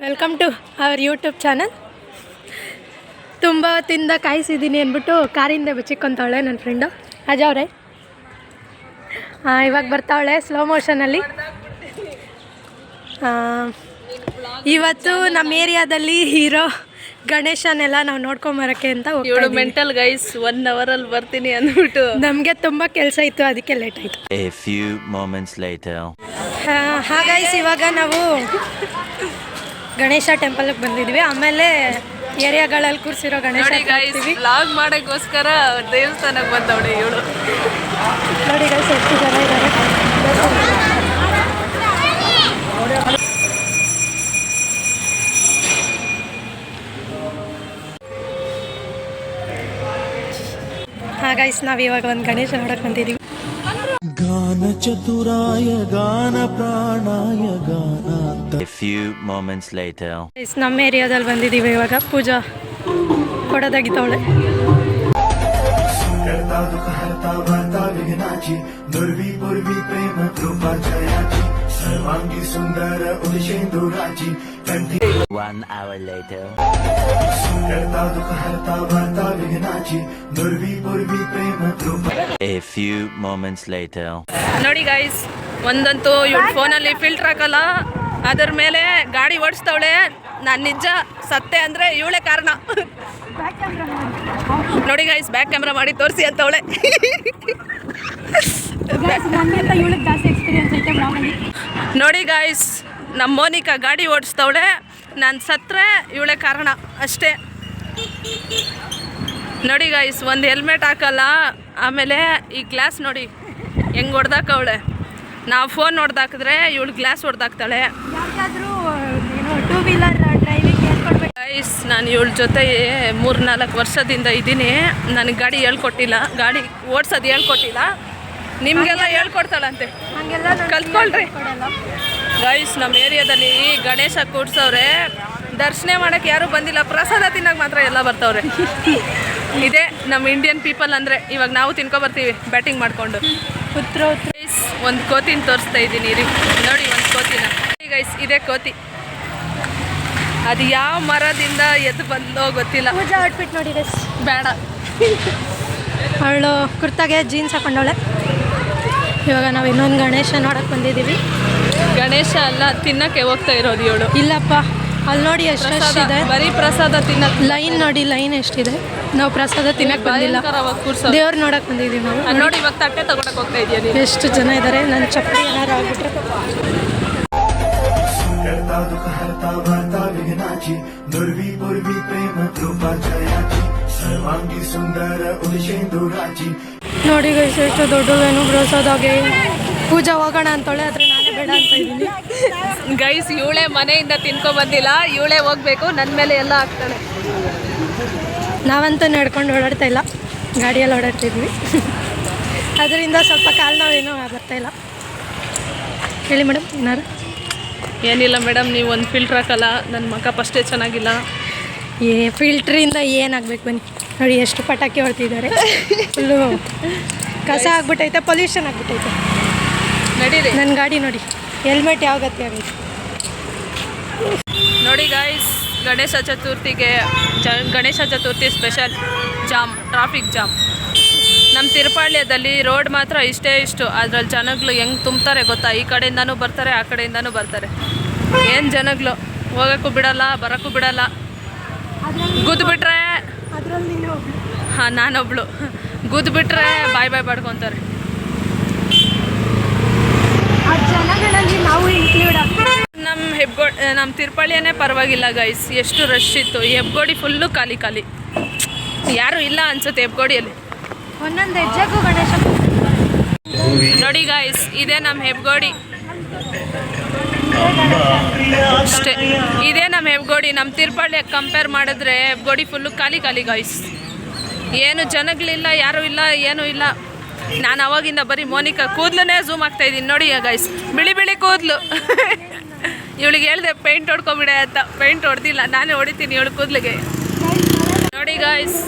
Welcome to our YouTube channel. ತುಂಬ ಹೊತ್ತಿಂದ ಕಾಯಿಸಿದ್ದೀನಿ ಅಂದ್ಬಿಟ್ಟು ಕಾರಿಂದ ಬಚ್ಚಿಕೊಂತಾವಳೆ ನನ್ನ ಫ್ರೆಂಡು ಅಜವ್ರೆ. ಇವಾಗ ಬರ್ತಾವಳೆ ಸ್ಲೋ ಮೋಷನಲ್ಲಿ. ಇವತ್ತು ನಮ್ಮ ಏರಿಯಾದಲ್ಲಿ ಇರೋ ಗಣೇಶನೆಲ್ಲ ನಾವು ನೋಡ್ಕೊಂಬರೋಕ್ಕೆ ಅಂತ ಇವಳು ಮೆಂಟಲ್ ಗೈಸ್ 1 ಅವರಲ್ಲಿ ಬರ್ತೀನಿ ಅಂದ್ಬಿಟ್ಟು ನಮಗೆ ತುಂಬ ಕೆಲಸ ಇತ್ತು, ಅದಕ್ಕೆ ಲೇಟ್ ಆಯಿತು. ಹಾಗೈಸ್ ಇವಾಗ ನಾವು ಗಣೇಶ ಟೆಂಪಲ್ಗೆ ಬಂದಿದ್ವಿ. ಆಮೇಲೆ ಏರಿಯಾಗಳಲ್ಲಿ ಕೂರಿಸಿರೋ ಗಣೇಶ ವ್ಲಾಗ್ ಮಾಡೋಕ್ಕೋಸ್ಕರ ದೇವಸ್ಥಾನಕ್ಕೆ ಬಂದವಳೆ ಇವಳು. ನೋಡಿ ಗೈಸ್ ಎಷ್ಟು ಜನ ಇದ್ದಾರೆ. ಗೈಸ್ ನಾವು ಇವಾಗ ಒಂದು ಗಣೇಶ ನೋಡಕ್ ಬಂದಿದ್ದೀವಿ. ಗಾನ ಚತುರಾಯ ಗಾನ ಪ್ರಾಣಾಯ ಗಾನ. ನಮ್ಮ ಏರಿಯಾದಲ್ಲಿ ಬಂದಿದ್ದೀವಿ. ಇವಾಗ ಪೂಜಾ ಕೊಡೋದಾಗಿತ್ತವಳೆ. सर्वांगी सुंदर उदिशेंदुराची कंठी 1 hour later करता दुख हरता वार्ता विघ्नाची नुर्वी पूर्वी प्रेम कृपा. A few moments later ನೋಡಿ ಗೈಸ್, ಒಂದಂತೂ ಇವಳು ಫೋನಲ್ಲಿ ಫಿಲ್ಟರ್ ಹಾಕಲ್ಲ, ಅದ್ರ ಮೇಲೆ ಗಾಡಿ ಓಡಿಸ್ತವಳೆ. ನಾನು ನಿಜ ಸತ್ತೆ ಅಂದರೆ ಇವಳೇ ಕಾರಣ. ನೋಡಿ ಗೈಸ್, ಬ್ಯಾಕ್ ಕ್ಯಾಮ್ರಾ ಮಾಡಿ ತೋರಿಸಿ ಅಂತವಳೆ. ನೋಡಿ ಗಾಯ್ಸ್, ನಮ್ಮ ಮೋನಿಕಾ ಗಾಡಿ ಓಡಿಸ್ತವಳೆ. ನಾನು ಸತ್ತರೆ ಇವಳೇ ಕಾರಣ ಅಷ್ಟೇ. ನೋಡಿ ಗಾಯ್ಸ್, ಒಂದು ಹೆಲ್ಮೆಟ್ ಹಾಕಲ್ಲ. ಆಮೇಲೆ ಈ ಗ್ಲಾಸ್ ನೋಡಿ ಹೆಂಗೆ ಹೊಡೆದಾಕವಳೆ. ನಾವು ಫೋನ್ ಹೊಡೆದಾಕಿದ್ರೆ ಇವಳು ಗ್ಲಾಸ್ ಹೊಡೆದಾಕ್ತಾಳೆ. ಗೈಸ್, ನಾನು ಇವಳ ಜೊತೆ 3-4 ವರ್ಷದಿಂದ ಇದ್ದೀನಿ. ನನಗೆ ಗಾಡಿ ಹೇಳ್ಕೊಟ್ಟಿಲ್ಲ, ಗಾಡಿ ಓಡಿಸೋದು ಹೇಳ್ಕೊಟ್ಟಿಲ್ಲ. ನಿಮಗೆಲ್ಲ ಹೇಳ್ಕೊಡ್ತಾಳಂತೆ, ಕಲ್ತ್ಕೊಳ್ರಿ. ಗೈಸ್, ನಮ್ಮ ಏರಿಯಾದಲ್ಲಿ ಗಣೇಶ ಕೂಡ್ಸವ್ರೆ. ದರ್ಶನ ಮಾಡೋಕ್ಕೆ ಯಾರೂ ಬಂದಿಲ್ಲ, ಪ್ರಸಾದ ತಿನ್ನೋಕೆ ಮಾತ್ರ ಎಲ್ಲ ಬರ್ತವ್ರೆ. ಇದೇ ನಮ್ಮ ಇಂಡಿಯನ್ ಪೀಪಲ್ ಅಂದರೆ. ಇವಾಗ ನಾವು ತಿನ್ಕೊಬರ್ತೀವಿ ಬ್ಯಾಟಿಂಗ್ ಮಾಡಿಕೊಂಡು. ಗೈಸ್, ಒಂದು ಕೋತಿನ ತೋರಿಸ್ತಾ ಇದ್ದೀನಿ ರೀ. ನೋಡಿ ಒಂದು ಕೋತಿನ. ಗೈಸ್, ಇದೇ ಕೋತಿ. ಅದು ಯಾವ ಮರದಿಂದ ಎದ್ದು ಬಂದೋ ಗೊತ್ತಿಲ್ಲ. ಪೂಜಾ ಔಟ್ಫಿಟ್ ನೋಡಿ ಗೈಸ್. ಬೇಡ, ಅವಳು ಕುರ್ತಾಗೆ ಜೀನ್ಸ್ ಹಾಕೊಂಡವಳೆ. ಇವಾಗ ನಾವು ಇನ್ನೊಂದು ಗಣೇಶ ನೋಡಕ್ಕೆ ಬಂದಿದ್ದೀವಿ. ಗಣೇಶ ಅಲ್ಲ, ತಿನ್ನಕ್ಕೆ ಹೋಗ್ತಾ ಇರೋದು ಇವಳು. ಇಲ್ಲಪ್ಪ, ಅಲ್ಲಿ ನೋಡಿ ಎಷ್ಟಿದೆ. ಬರೀ ಪ್ರಸಾದ ತಿನ್ನಕ್ಕೆ ಲೈನ್ ನೋಡಿ, ಲೈನ್ ಎಷ್ಟಿದೆ. ನಾವು ಪ್ರಸಾದ ತಿನ್ನಕ್ಕೆ ಬಂದಿಲ್ಲ, ದೇವ್ರು ನೋಡಕ್ಕೆ ಬಂದಿದ್ದೀವಿ ನಾವು. ನೋಡಿ ಇವಾಗ ತಟ್ಟೆ ತಗೊಳಕ್ಕೆ ಹೋಗ್ತಾ ಇದೆಯಾ. ಎಷ್ಟು ಜನ ಇದ್ದಾರೆ. ನನ್ನ ಚಪ್ಪಲಿ ಏನಾರು ಆಗ್ಬಿಟ್ರೆ. करता दुख हरता वार्ता विघ्नाची नुर्वी पूर्वी प्रेम कृपा जयाची सर्वांगी सुंदर उदिशेंदुराची. ನೋಡಿ ಗೈಸ್, ಎಷ್ಟು ದೊಡ್ಡವೇನು ಪ್ರಸಾದಾಗೆ. ಪೂಜಾ ಹೋಗೋಣ ಅಂತೇಳಿ, ಆದರೆ ನಾನೇ ಬೇಡ ಅಂತ ಇದ್ದೀನಿ. ಗೈಸ್, ಇವಳೇ ಮನೆಯಿಂದ ತಿನ್ಕೊಂಬಂದಿಲ್ಲ, ಇವಳೇ ಹೋಗ್ಬೇಕು. ನನ್ನ ಮೇಲೆ ಎಲ್ಲ ಹಾಕ್ತಾಳೆ. ನಾವಂತೂ ನಡ್ಕೊಂಡು ಓಡಾಡ್ತಾ ಇಲ್ಲ, ಗಾಡಿಯಲ್ಲಿ ಓಡಾಡ್ತಿದ್ವಿ. ಅದರಿಂದ ಸ್ವಲ್ಪ ಕಾಲು ನೋವೇನೋ ಬರ್ತಾಯಿಲ್ಲ. ಹೇಳಿ ಮೇಡಮ್, ಏನಾರು? ಏನಿಲ್ಲ ಮೇಡಮ್, ನೀವು ಒಂದು ಫಿಲ್ಟ್ರ್ ಹಾಕಲ್ಲ. ನನ್ನ ಮಗ ಫಸ್ಟೇ ಚೆನ್ನಾಗಿಲ್ಲ. ಫಿಲ್ಟ್ರಿಂದ ಏನಾಗಬೇಕು ಬನ್ನಿ. ನೋಡಿ ಎಷ್ಟು ಪಟಾಕಿ ಹೊಡ್ತಿದ್ದಾರೆ. ಫುಲ್ಲು ಕಸ ಆಗ್ಬಿಟ್ಟೈತೆ, ಪೊಲ್ಯೂಷನ್ ಆಗ್ಬಿಟ್ಟೈತೆ. ನಡೀರಿ. ನನ್ನ ಗಾಡಿ ನೋಡಿ, ಹೆಲ್ಮೆಟ್ ಯಾವ ಗತಿ ಆಗೈತೆ. ನೋಡಿ guys, Ganesha Chaturthi special jam, traffic jam. ನಮ್ಮ ತಿರುಪಾಳ್ಯದಲ್ಲಿ ರೋಡ್ ಮಾತ್ರ ಇಷ್ಟು. ಅದ್ರಲ್ಲಿ ಜನಗಳು ಹೆಂಗೆ ತುಂಬ್ತಾರೆ ಗೊತ್ತಾ? ಈ ಕಡೆಯಿಂದನೂ ಬರ್ತಾರೆ, ಆ ಕಡೆಯಿಂದನೂ ಬರ್ತಾರೆ. ಏನು ಜನಗಳು, ಹೋಗೋಕ್ಕೂ ಬಿಡಲ್ಲ, ಬರೋಕ್ಕೂ ಬಿಡಲ್ಲ. ಗುದ್ದುಬಿಟ್ರೆ, ಹಾಂ ನಾನೊಬ್ಳು, ಗುದ್ದುಬಿಟ್ರೆ ಬಾಯ್ ಪಡ್ಕೊತಾರೆ. ನಮ್ಮ ತಿರುಪಾಳ್ಯನೇ ಪರವಾಗಿಲ್ಲ ಗೈಸ್, ಎಷ್ಟು ರಶ್ ಇತ್ತು. ಹೆಬ್ಗೋಡಿ ಫುಲ್ಲು ಖಾಲಿ. ಯಾರೂ ಇಲ್ಲ ಅನ್ಸುತ್ತೆ ಹೆಬ್ಗೋಡಿಯಲ್ಲಿ. ಒಂದೊಂದು ಹೆಜ್ಜೆಗೂ ಗಣೇಶ. ನೋಡಿ ಗಾಯ್ಸ್, ಇದೇ ನಮ್ಮ ಹೆಬ್ಗೋಡಿ ಅಷ್ಟೇ. ಇದೇ ನಮ್ಮ ಹೆಬ್ಗೋಡಿ. ನಮ್ಮ ತಿರುಪಾಳ್ಯ ಕಂಪೇರ್ ಮಾಡಿದ್ರೆ ಹೆಬ್ಗೋಡಿ ಫುಲ್ಲು ಖಾಲಿ ಗಾಯ್ಸ್. ಏನು ಜನಗಳಿಲ್ಲ, ಯಾರೂ ಇಲ್ಲ, ಏನೂ ಇಲ್ಲ. ನಾನು ಅವಾಗಿಂದ ಬರೀ ಮೋನಿಕಾ ಕೂದಲನ್ನೇ ಝೂಮ್ ಆಗ್ತಾಯಿದ್ದೀನಿ. ನೋಡಿ ಗೈಸ್, ಬಿಳಿ ಕೂದಲು. ಇವಳಿಗೆ ಹೇಳಿದೆ ಪೇಂಟ್ ಹೊಡ್ಕೊಬಿಡೆ ಅಂತ. ಪೇಂಟ್ ಹೊಡೆದಿಲ್ಲ, ನಾನೇ ಹೊಡಿತೀನಿ ಇವಳು ಕೂದಲಿಗೆ. ನೋಡಿ ಗಾಯ್ಸ್,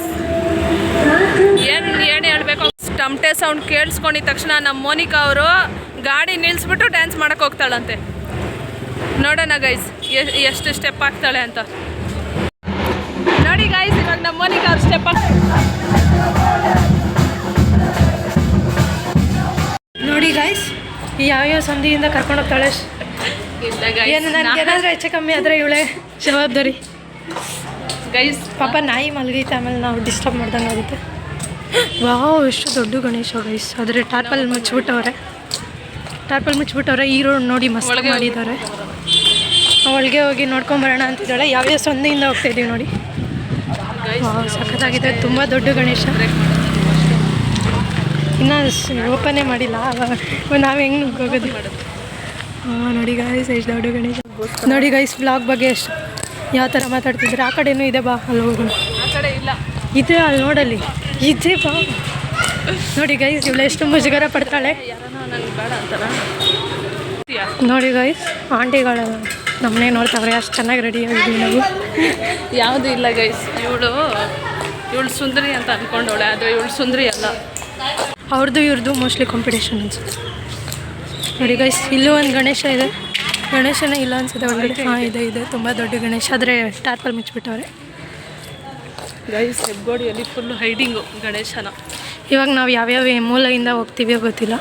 ಏನು ಹೇಳ್ಬೇಕು, ಟಮಟೆ ಸೌಂಡ್ ಕೇಳಿಸ್ಕೊಂಡಿದ ತಕ್ಷಣ ನಮ್ಮ ಮೋನಿಕಾ ಅವರು ಗಾಡಿ ನಿಲ್ಲಿಸ್ಬಿಟ್ಟು ಡ್ಯಾನ್ಸ್ ಮಾಡಕ್ಕೆ ಹೋಗ್ತಾಳಂತೆ. ನೋಡೋಣ ಗೈಸ್ ಎಷ್ಟು ಸ್ಟೆಪ್ ಹಾಕ್ತಾಳೆ ಅಂತ. ನೋಡಿ ಗೈಸ್ ಇವಾಗ ನಮ್ಮ ಮನೆಗೆ ಅವ್ರು ಸ್ಟೆಪ್ ನೋಡಿ ಗೈಸ್ ಯಾವ್ಯಾವ ಸಂಧಿಯಿಂದ ಕರ್ಕೊಂಡು ಹೋಗ್ತಾಳೆ. ಇಲ್ಲ ಏನು ನನಗೆ ಏನಾದರೂ ಹೆಚ್ಚು ಕಮ್ಮಿ ಆದರೆ ಇವಳೆ ಜವಾಬ್ದಾರಿ. ಗೈಸ್ ಪಾಪ ನಾಯಿ ಮಲಗೈತೆ, ಆಮೇಲೆ ನಾವು ಡಿಸ್ಟರ್ಬ್ ಮಾಡ್ದಂಗೆ ಆಗುತ್ತೆ. ವಾವ್ ಎಷ್ಟು ದೊಡ್ಡ ಗಣೇಶ ಗೈಸ್. ಆದರೆ ಟಾರ್ಪಲ್ ಮುಚ್ಚಿಬಿಟ್ಟವ್ರೆ, ಈ ರೋಡ್ ನೋಡಿ ಮಸ್ತ್ ಮಾಡಿದ್ದಾರೆ. ಒಳಗೆ ಹೋಗಿ ನೋಡ್ಕೊಂಬರೋಣ ಅಂತಿದ್ದಾಳೆ. ಯಾವ್ಯಾವ ಸಂಧಿಯಿಂದ ಹೋಗ್ತಾ ಇದ್ದೀವಿ ನೋಡಿ. ವಾವ್ ಸಖತ್ತಾಗಿದೆ, ತುಂಬ ದೊಡ್ಡ ಗಣೇಶ. ಇನ್ನೂ ಓಪನೇ ಮಾಡಿಲ್ಲ, ನಾವು ಹೆಂಗೆ ಹೋಗೋದು. ಹಾಂ ನೋಡಿ ಗೈಸ್ ಎಷ್ಟು ದೊಡ್ಡ ಗಣೇಶ. ನೋಡಿ ಗೈಸ್ ಬ್ಲಾಗ್ ಬಗ್ಗೆ ಎಷ್ಟು ಯಾವ ಥರ ಮಾತಾಡ್ತಿದ್ರೆ. ಆ ಕಡೆನೂ ಇದೆ, ಬಾ ಅಲ್ಲಿ ಹೋಗೋಣ. ಆ ಕಡೆ ಇಲ್ಲ ಇದೆ ಅಲ್ಲಿ ನೋಡಲ್ಲಿ ಇದೆ, ಬಾ. ನೋಡಿ ಗೈಸ್ ಇವಳು ಎಷ್ಟು ಮುಜುಗರ ಪಡ್ತಾಳೆ. ನನಗೆ ಬೇಡ ಅಂತಾರ. ನೋಡಿ ಗೈಸ್ ಆಂಟಿಗಳೆಲ್ಲ ನಮ್ಮನ್ನೇ ನೋಡ್ತಾವ್ರೆ, ಅಷ್ಟು ಚೆನ್ನಾಗಿ ರೆಡಿ ಆಗಿದ್ದೀವಿ ನಾವು. ಯಾವುದೂ ಇಲ್ಲ ಗೈಸ್, ಇವಳು ಸುಂದರಿ ಅಂತ ಅಂದ್ಕೊಂಡವಳೆ, ಅದು ಇವಳು ಸುಂದರಿ ಅಲ್ಲ. ಅವ್ರದ್ದು ಇವ್ರದ್ದು ಮೋಸ್ಟ್ಲಿ ಕಾಂಪಿಟೇಷನ್ ಅನ್ಸುತ್ತೆ. ನೋಡಿ ಗೈಸ್ ಇಲ್ಲೂ ಒಂದು ಗಣೇಶ ಇದೆ. ಗಣೇಶನ ಇಲ್ಲ ಅನ್ಸುತ್ತೆ ಒಳಗಡೆ. ಹಾಂ ಇದೆ ತುಂಬ ದೊಡ್ಡ ಗಣೇಶ, ಆದರೆ ಟಾರ್ಪಲ್ ಮುಚ್ಚಿಬಿಟ್ಟವ್ರೆ. ಗೈಸ್ ಹೆಬ್ಗೋಡಿಯಲ್ಲಿ ಫುಲ್ಲು ಹೈಡಿಂಗು ಗಣೇಶನ. ಇವಾಗ ನಾವು ಯಾವ್ಯಾವ ಮೂಲೆಯಿಂದ ಹೋಗ್ತೀವಿ ಗೊತ್ತಿಲ್ಲ,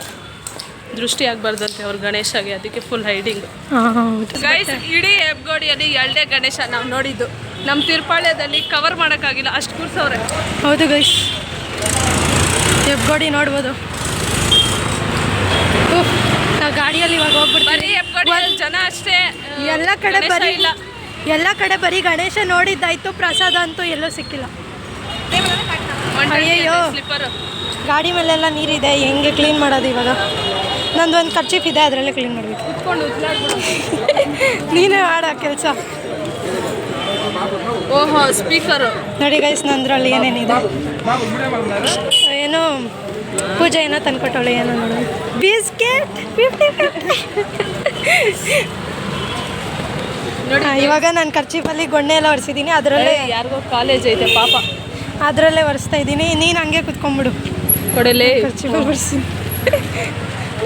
ದೃಷ್ಟಿ ಆಗಬಾರ್ದಂತೆ ಅವ್ರ ಗಣೇಶಗೆ, ಅದಕ್ಕೆ ಫುಲ್ ಹೈಡಿಂಗು. ಹಾಂ ಹೌದು ಗೈಸ್ ಇಡೀ ಹೆಬ್ಗೋಡಿಯಲ್ಲಿ 2 ಗಣೇಶ ನಾವು ನೋಡಿದ್ದು. ನಮ್ಮ ತಿರುಪಾಳ್ಯದಲ್ಲಿ ಕವರ್ ಮಾಡೋಕ್ಕಾಗಿಲ್ಲ, ಅಷ್ಟು ಕೂರ್ಸವ್ರೆ. ಹೌದು ಗೈಸ್ ಹೆಬ್ಗೋಡಿ ನೋಡ್ಬೋದು. ನಾವು ಗಾಡಿಯಲ್ಲಿ ಇವಾಗ ಬರೀ ಹೋಗ್ಬಿಡ್ತೀವಿ. ಹೆಬ್ಗೋಡಿಯಲ್ಲಿ ಜನ ಅಷ್ಟೇ, ಎಲ್ಲ ಕಡೆ ಗಣೇಶ ಬರೀ ಇಲ್ಲ. ಎಲ್ಲ ಕಡೆ ಬರೀ ಗಣೇಶ ನೋಡಿದ್ದಾಯ್ತು, ಪ್ರಸಾದ ಅಂತೂ ಎಲ್ಲೂ ಸಿಕ್ಕಿಲ್ಲ. ಅಯ್ಯಯ್ಯೋ ಸ್ಲಿಪ್ಪರು ಗಾಡಿ ಮೇಲೆಲ್ಲ ನೀರಿದೆ, ಹೆಂಗೆ ಕ್ಲೀನ್ ಮಾಡೋದು ಇವಾಗ? ನಂದು ಒಂದು ಕರ್ಚೀಫ್ ಇದೆ, ಅದರಲ್ಲೇ ಕ್ಲೀನ್ ಮಾಡಬೇಕು. ಕುತ್ಕೊಂಡು ಉದ್ಲಾಡ್ಬಿಡು. ನೀನೇ ಆಡ ಕೆಲಸ. ಓಹೋ ಸ್ಪೀಕರು. ನೋಡಿ ಗೈಸ್ ನಂದ್ರಲ್ಲಿ ಏನೇನಿದೆ. ಏನೋ ಪೂಜೆ ಏನೋ ತಂದ್ಕೊಟ್ಟವಳೆ, ಏನೋ ನೋಡೋಣ. ಬಿಸ್ಕೆಟ್ 50 ನೋಡಿ. ಇವಾಗ ನಾನು ಕರ್ಚೀಫಲ್ಲಿ ಗೊಣ್ಣೆ ಎಲ್ಲ ಒರೆಸಿದ್ದೀನಿ, ಅದರಲ್ಲೇ ಯಾರಿಗೋ ಕಾಲೇಜ್ ಐತೆ ಪಾಪ, ಅದರಲ್ಲೇ ಒರೆಸ್ತಾ ಇದ್ದೀನಿ. ನೀನು ಹಂಗೆ ಕುತ್ಕೊಂಡ್ಬಿಡು, ಕೊಡಲೇ ಕರ್ಚೀಫಲ್ಲಿ ಒರೆಸಿ.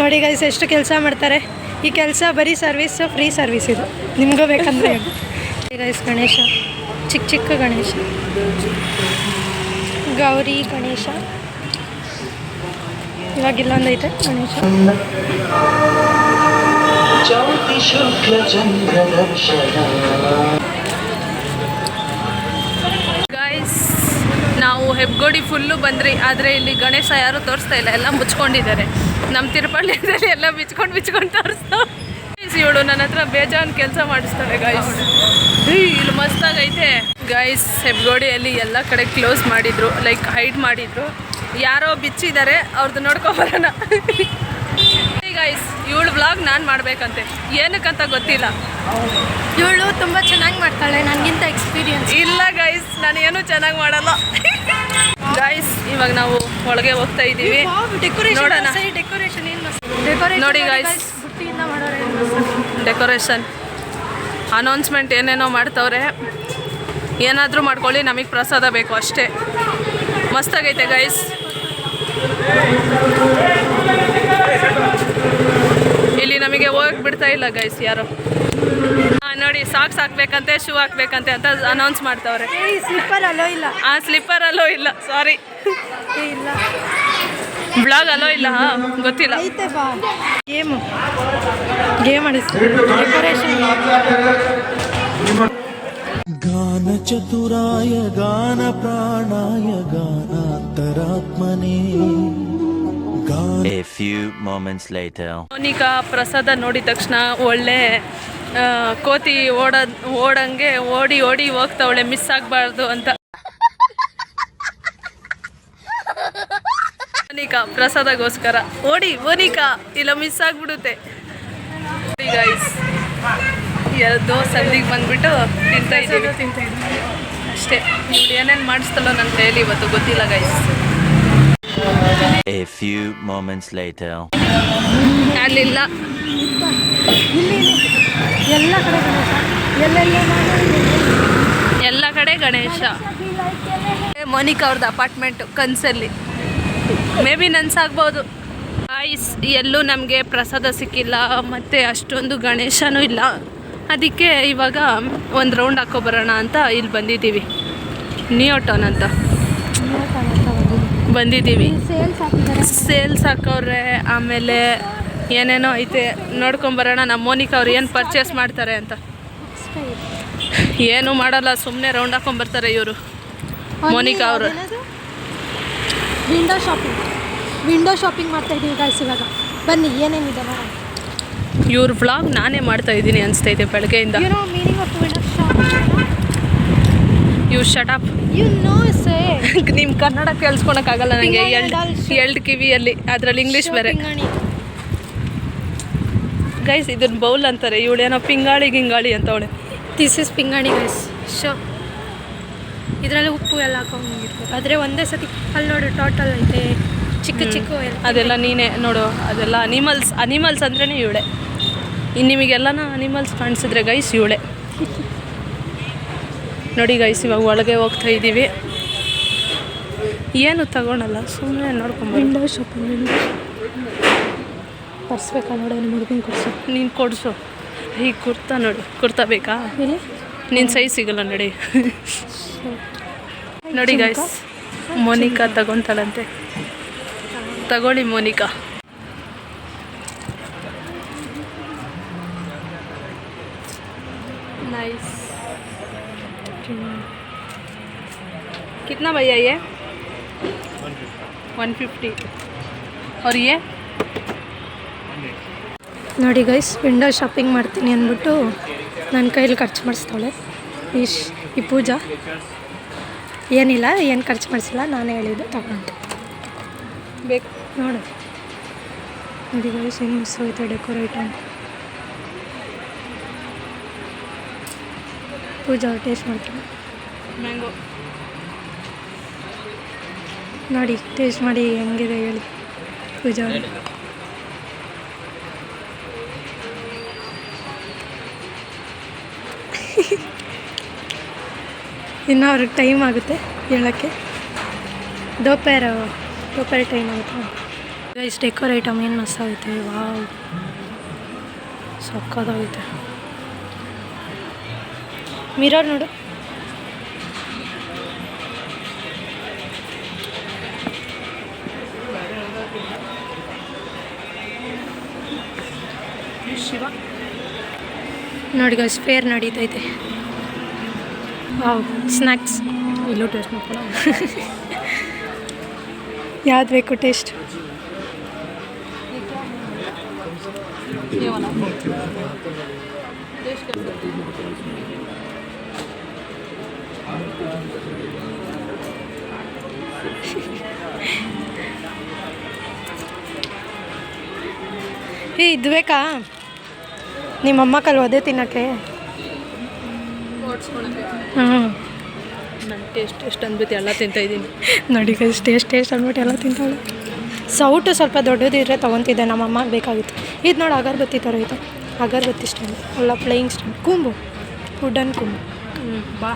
ನೋಡಿ ಗೈಸ್ ಎಷ್ಟು ಕೆಲಸ ಮಾಡ್ತಾರೆ. ಈ ಕೆಲಸ ಬರೀ ಸರ್ವಿಸು, ಫ್ರೀ ಸರ್ವಿಸ್ ಇದು, ನಿಮಗೂ ಬೇಕಂದ್ರೆ. ಗೈಸ್ ಗಣೇಶ ಚಿಕ್ಕ ಗಣೇಶ, ಗೌರಿ ಗಣೇಶ. ಇವಾಗ ಇಲ್ಲೊಂದೈತೆ ಗಣೇಶ. ಜ್ಯೋತಿ ಶುಕ್ಲ ಚಂದ್ರ ದರ್ಶನ. ಗೈಸ್ ನಾವು ಹೆಬ್ಗೋಡಿ ಫುಲ್ಲು ಬಂದ್ರಿ, ಆದರೆ ಇಲ್ಲಿ ಗಣೇಶ ಯಾರು ತೋರಿಸ್ತಾ ಇಲ್ಲ, ಎಲ್ಲ ಮುಚ್ಕೊಂಡಿದ್ದಾರೆ. ನಮ್ಮ ತಿರುಪಳ್ಳಿಯಲ್ಲಿ ಎಲ್ಲ ಬಿಚ್ಕೊಂಡು ತೋರಿಸ್ತಾವೆ. ಇವಳು ನನ್ನ ಹತ್ರ ಬೇಜಾನ್ ಕೆಲಸ ಮಾಡಿಸ್ತಾಳೆ ಗೈಸ್. ಇಲ್ಲಿ ಮಸ್ತಾಗೈತೆ ಗೈಸ್. ಹೆಬ್ಗೋಡಿಯಲ್ಲಿ ಎಲ್ಲ ಕಡೆ ಕ್ಲೋಸ್ ಮಾಡಿದ್ರು, ಲೈಕ್ ಹೈಡ್ ಮಾಡಿದ್ರು. ಯಾರೋ ಬಿಚ್ಚಿದ್ದಾರೆ, ಅವ್ರದ್ದು ನೋಡ್ಕೊಬರೋಣ. ಗೈಸ್ ಇವಳು ವ್ಲಾಗ್ ನಾನು ಮಾಡಬೇಕಂತೆ, ಏನಕ್ಕಂತ ಗೊತ್ತಿಲ್ಲ. ಇವಳು ತುಂಬ ಚೆನ್ನಾಗಿ ಮಾಡ್ತಾಳೆ, ನನಗಿಂತ ಎಕ್ಸ್ಪೀರಿಯನ್ಸ್ ಇಲ್ಲ ಗೈಸ್, ನಾನು ಏನೂ ಚೆನ್ನಾಗಿ ಮಾಡಲ್ಲ. ಗೈಸ್ ಇವಾಗ ನಾವು ಒಳಗೆ ಹೋಗ್ತಾ ಇದ್ದೀವಿ, ನೋಡೋಣ. ಡೆಕೋರೇಷನ್ ನೋಡಿ ಗೈಸ್, ಡೆಕೋರೇಷನ್ ಅನೌನ್ಸ್ಮೆಂಟ್ ಏನೇನೋ ಮಾಡ್ತವ್ರೆ. ಏನಾದರೂ ಮಾಡ್ಕೊಳ್ಳಿ, ನಮಗೆ ಪ್ರಸಾದ ಬೇಕು ಅಷ್ಟೇ. ಮಸ್ತಾಗೈತೆ ಗೈಸ್. ಇಲ್ಲಿ ನಮಗೆ ಹೋಗಕ್ಕೆ ಬಿಡ್ತಾ ಇಲ್ಲ ಗೈಸ್ ಯಾರು. ನೋಡಿ ಸಾಕ್ಸ್ ಹಾಕ್ಬೇಕಂತೆ, ಶೂ ಹಾಕ್ಬೇಕಂತೆ ಅಂತ ಅನೌನ್ಸ್ ಮಾಡ್ತವ್ರೆ. ಸ್ಲಿಪ್ಪರ್ ಅಲ್ಲೋ ಇಲ್ಲ, ಸ್ಲಿಪ್ಪರ್ ಅಲ್ಲೋ ಇಲ್ಲ, ಸಾರಿ ಇಲ್ಲ. ಬ್ಲಾಗ್ ಅಲ್ಲೋ ಇಲ್ಲ, ಗೊತ್ತಿಲ್ಲ. ಐತೆ ಬಾ. ಗೇಮ್ ಆಡಿಸ್ತಾರೆ. ಡೆಕೋರೇಷನ್ ಗಾನ ಚತುರಾಯ ಗಾನ ಪ್ರಾಣಾಯ ಗಾನಾಂತರಾತ್ಮನೇ. A few moments later. Monika ಪ್ರಸಾದ ನೋಡಿದ ತಕ್ಷಣ ಒಳ್ಳೆ ಕೋತಿ ಓಡಂಗೆ ಓಡಿ ಹೋಗ್ತಾವಳೆ, ಮಿಸ್ ಆಗಬಾರ್ದು ಅಂತ. ಮೋನಿಕಾ ಪ್ರಸಾದಗೋಸ್ಕರ ಮೋನಿಕಾ ಇಲ್ಲ ಮಿಸ್ ಆಗಿಬಿಡುತ್ತೆ. ಗೈಸ್ ಎರಡೋ ಸಂದಿಗೆ ಬಂದ್ಬಿಟ್ಟು ತಿಂತಾ ಇದ್ದೀವಿ ಅಷ್ಟೇ. ಇವ್ಳು ಏನೇನು ಮಾಡಿಸ್ತಾಳೋ ನನ್ನ ಕೈಯಲ್ಲಿ ಇವತ್ತು ಗೊತ್ತಿಲ್ಲ guys. A few moments later. ಅಲ್ಲಿಲ್ಲ, ಎಲ್ಲ ಕಡೆ ಗಣೇಶ, ಎಲ್ಲ ಕಡೆ ಗಣೇಶ. ಮೋನಿಕಾ ಅವ್ರದ್ದು ಅಪಾರ್ಟ್ಮೆಂಟು ಕನ್ಸಲ್ಲಿ, ಮೇ ಬಿ ನನ್ಸಾಗ್ಬೋದು. ಗೈಸ್, ಎಲ್ಲೂ ನಮಗೆ ಪ್ರಸಾದ ಸಿಕ್ಕಿಲ್ಲ ಮತ್ತು ಅಷ್ಟೊಂದು ಗಣೇಶನೂ ಇಲ್ಲ. ಅದಕ್ಕೆ ಇವಾಗ ಒಂದು ರೌಂಡ್ ಹಾಕೊಬರೋಣ ಅಂತ ಇಲ್ಲಿ ಬಂದಿದ್ದೀವಿ. ನಿಯೋಟೌನ್ ಅಂತ ಬಂದಿದ್ದೀವಿ. ಸೇಲ್ಸ್ ಹಾಕವ್ರೆ, ಆಮೇಲೆ ಏನೇನೋ ಐತೆ ನೋಡ್ಕೊಂಬರೋಣ. ನಮ್ಮ ಮೋನಿಕಾ ಅವ್ರು ಏನು ಪರ್ಚೇಸ್ ಮಾಡ್ತಾರೆ ಅಂತ. ಏನೂ ಮಾಡಲ್ಲ, ಸುಮ್ಮನೆ ರೌಂಡ್ ಹಾಕೊಂಬರ್ತಾರೆ ಇವರು. ಮೋನಿಕಾ ಅವರು ವಿಂಡೋ ಶಾಪಿಂಗ್ ಮಾಡ್ತಾ ಇದ್ದೀವಿ ಗಾಯ್ಸ್. ಇವಾಗ ಬನ್ನಿ ಏನೇನಿದೆ ನೋಡೋಣ. ಇವ್ರ ವ್ಲಾಗ್ ನಾನೇ ಮಾಡ್ತಾ ಇದ್ದೀನಿ ಅನಿಸ್ತೈತೆ ಬೆಳಗ್ಗೆಯಿಂದ. You shut up. ನಿಮ್ಮ ಕನ್ನಡ ಕೇಳಿಸ್ಕೊಳಕ್ಕಾಗಲ್ಲ ನನಗೆ. ಎಲ್ಡ್ ಕಿವಿಯಲ್ಲಿ, ಅದರಲ್ಲಿ ಇಂಗ್ಲೀಷ್ ಬೇರೆ. ಗೈಸ್ ಇದನ್ನ ಬೌಲ್ ಅಂತಾರೆ, ಇವಳೇನೋ ಪಿಂಗಾಳಿ ಗಿಂಗಾಳಿ ಅಂತವಳೆ. This is pingani guys. ಇದರಲ್ಲಿ ಉಪ್ಪು ಎಲ್ಲ ಹಾಕೊಂಡಿರ್ಬೇಕು. ಆದರೆ ಒಂದೇ ಸತಿ ಅಲ್ಲಿ ನೋಡು ಟೋಟಲ್ ಐತೆ ಚಿಕ್ಕ ಚಿಕ್ಕ ಅದೆಲ್ಲ ನೀನೇ ನೋಡು. ಅದೆಲ್ಲ ಅನಿಮಲ್ಸ್ ಅಂದ್ರೇ ಇವಳೆ. ಇನ್ನು ನಿಮಗೆಲ್ಲನ ಅನಿಮಲ್ಸ್ ಕಾಣಿಸಿದ್ರೆ ಗೈಸ್ ಇವಳೆ. ನೋಡಿ ಗೈಸ್, ಇವಾಗ ಒಳಗೆ ಹೋಗ್ತಾ ಇದ್ದೀವಿ. ಏನು ತಗೊಳಲ್ಲ, ಸುಮ್ಮನೆ ನೋಡ್ಕೊಂಬ. ವಿಂಡೋ ಶಾಪಿಂಗ್ ಪರ್ಸ್ಬೇಕಾ ನೋಡು, ನಿಮ್ಮ ಹುಡುಗನ ಕೊಡಿಸು. ನೀನು ಕೊಡಿಸು. ಈಗ ಕುರ್ತಾ ನೋಡು, ಕುರ್ತಾ ಬೇಕಾ? ನಿನ್ನ ಸೈಜ್ ಸಿಗಲ್ಲ ನೋಡಿ. ನೋಡಿ ಗೈಸ್, ಮೋನಿಕಾ ತಗೊತಾಳಂತೆ. ತಗೊಳ್ಳಿ ಮೋನಿಕಾ. नाइस. कितना भैया ये? 150. और ये ನೋಡಿ ಗೈಸ್, ವಿಂಡೋ ಶಾಪಿಂಗ್ ಮಾಡ್ತೀನಿ ಅಂದ್ಬಿಟ್ಟು ನನ್ನ ಕೈಯಲ್ಲಿ ಖರ್ಚು ಮಾಡಿಸ್ತಾಳೆ ಈ ಪೂಜಾ. ಏನಿಲ್ಲ, ಏನು ಖರ್ಚು ಮಾಡಿಸಿಲ್ಲ, ನಾನೇ ಹೇಳಿದ್ದು ತಗೊಂಡೆ. ಬೇಕು ನೋಡು. ನೋಡಿ ಗೈಸ್, ಹೆಂಗೆ ಮಿಸ್ ಹೋಯ್ತು ಡೆಕೋರೇಟ್ ಅಂತ. ಪೂಜಾ ಟೇಸ್ಟ್ ಮಾಡ್ತೀನಿ. ಮ್ಯಾಂಗೋ ನೋಡಿ, ಟೇಸ್ಟ್ ಮಾಡಿ ಹೆಂಗಿದೆ ಹೇಳಿ ಪೂಜಾ. ಇನ್ನು ಅವ್ರಿಗೆ ಟೈಮ್ ಆಗುತ್ತೆ ಹೇಳೋಕ್ಕೆ. ದೋಪಹರ ಟೈಮ್ ಆಗುತ್ತೆ. ಗೈಸ್, ಡೆಕೋರ್ ಐಟಮ್ ಏನು ಮಸ್ತಾಗುತ್ತೆ. ವಾವ್, ಸಕ್ಕತ್ತಾಗುತ್ತೆ. ಮಿರರ್ ನೋಡು. ಶಿವ ನೋಡಿ ಗೈಸ್, ಫೇರ್ ನಡೀತೈತೆ. ವಾವ್, ಸ್ನ್ಯಾಕ್ಸ್ ಇಲ್ಲೂ ಟೇಸ್ಟ್ ಮಾಡ್ಕೊಳ್ಳೋ. ಯಾವ್ದು ಬೇಕು ಟೇಸ್ಟ್? ಇದು ಬೇಕಾ? ನಿಮ್ಮಮ್ಮ ಕಲ್ಲು ಅದೇ ತಿನ್ನೋಕ್ಕೆ. ಹಾಂ, ನಾನು ಟೇಸ್ಟ್ ಅಂದ್ಬಿಟ್ಟು ಎಲ್ಲ ತಿಂತಾಯಿದ್ದೀನಿ. ನೋಡಿ ಗೈಸ್, ಟೇಸ್ಟ್ ಅಂದ್ಬಿಟ್ಟು ಎಲ್ಲ ತಿಂತಾಳೆ. ಸೌಟು ಸ್ವಲ್ಪ ದೊಡ್ಡದಿದ್ರೆ ತೊಗೊತಿದ್ದೆ, ನಮ್ಮ ಅಮ್ಮಗೆ ಬೇಕಾಗಿತ್ತು. ಇದು ನೋಡಿ, ಅಗರಬತ್ತಿ ಥರ ಐತೆ. ಅಗರಬತ್ತಿ ಸ್ಟ್ಯಾಂಡ್ ಅಲ್ಲ, ಫ್ಲೈಯಿಂಗ್ ಸ್ಟ್ಯಾಂಡ್. ಕೂಂಬು, ವುಡನ್ ಕೂಂಬು. ಬಾ.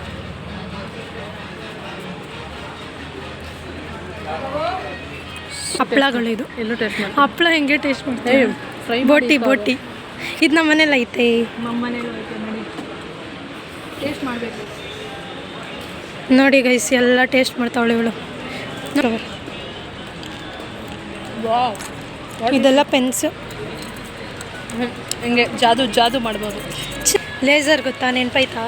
ಹಪ್ಪಳಗಳಿದು. ಎಲ್ಲೂ ಟೇಸ್ಟ್ ಮಾಡಿ. ಹಪ್ಪಳ ಹೆಂಗೆ ಟೇಸ್ಟ್ ಮಾಡ್ತೀವಿ? ಬೋಟಿ. ಇದು ನಮ್ಮ ಮನೇಲಿ ಐತೆ. ನಮ್ಮ ಮನೇಲಿ ಐತೆ ನೋಡಿ, ಟೇಸ್ಟ್ ಮಾಡಬೇಕು. ನೋಡಿ ಗೈಸ್, ಎಲ್ಲ ಟೇಸ್ಟ್ ಮಾಡ್ತಾವಳೆ ಇವಳು. ವಾವ್, ಇದೆಲ್ಲ ಪೆನ್ಸು. ಹಿಂಗೆ ಜಾದು ಮಾಡ್ಬೋದು. ಲೇಸರ್ ಗೊತ್ತಾ, ನೆನಪಾಯ್ತಾ?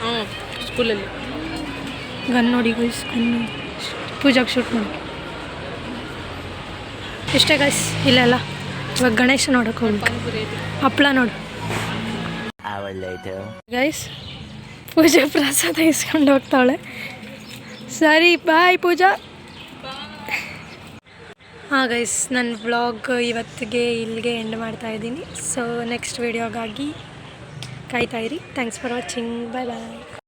ಹಾಂ, ಸ್ಕೂಲಲ್ಲಿ ಗನ್ ನೋಡಿ ಗೈಸ್, ಗನ್ನು ಪೂಜಾಗೆ ಶೂಟ್ ಮಾಡಿ. ಇಷ್ಟೇ ಗೈಸ್, ಇಲ್ಲೆಲ್ಲ ಇವಾಗ ಗಣೇಶ ನೋಡೋಕೆ ಹೋಗ್ಬೇಕು. ಹಪ್ಪಳ ನೋಡು ಗೈಸ್. ಪೂಜಾ ಪ್ರಸಾದ ಇಸ್ಕೊಂಡು ಹೋಗ್ತಾವಳೆ. ಸರಿ, ಬಾಯ್ ಪೂಜಾ. ಹಾಂ ಗೈಸ್, ನನ್ನ ವ್ಲಾಗ್ ಇವತ್ತಿಗೆ ಇಲ್ಲಿಗೆ ಎಂಡ್ ಮಾಡ್ತಾಯಿದ್ದೀನಿ. ಸೊ ನೆಕ್ಸ್ಟ್ ವೀಡಿಯೋಗಾಗಿ ಕಾಯ್ತಾಯಿರಿ. Thanks for watching. Bye bye.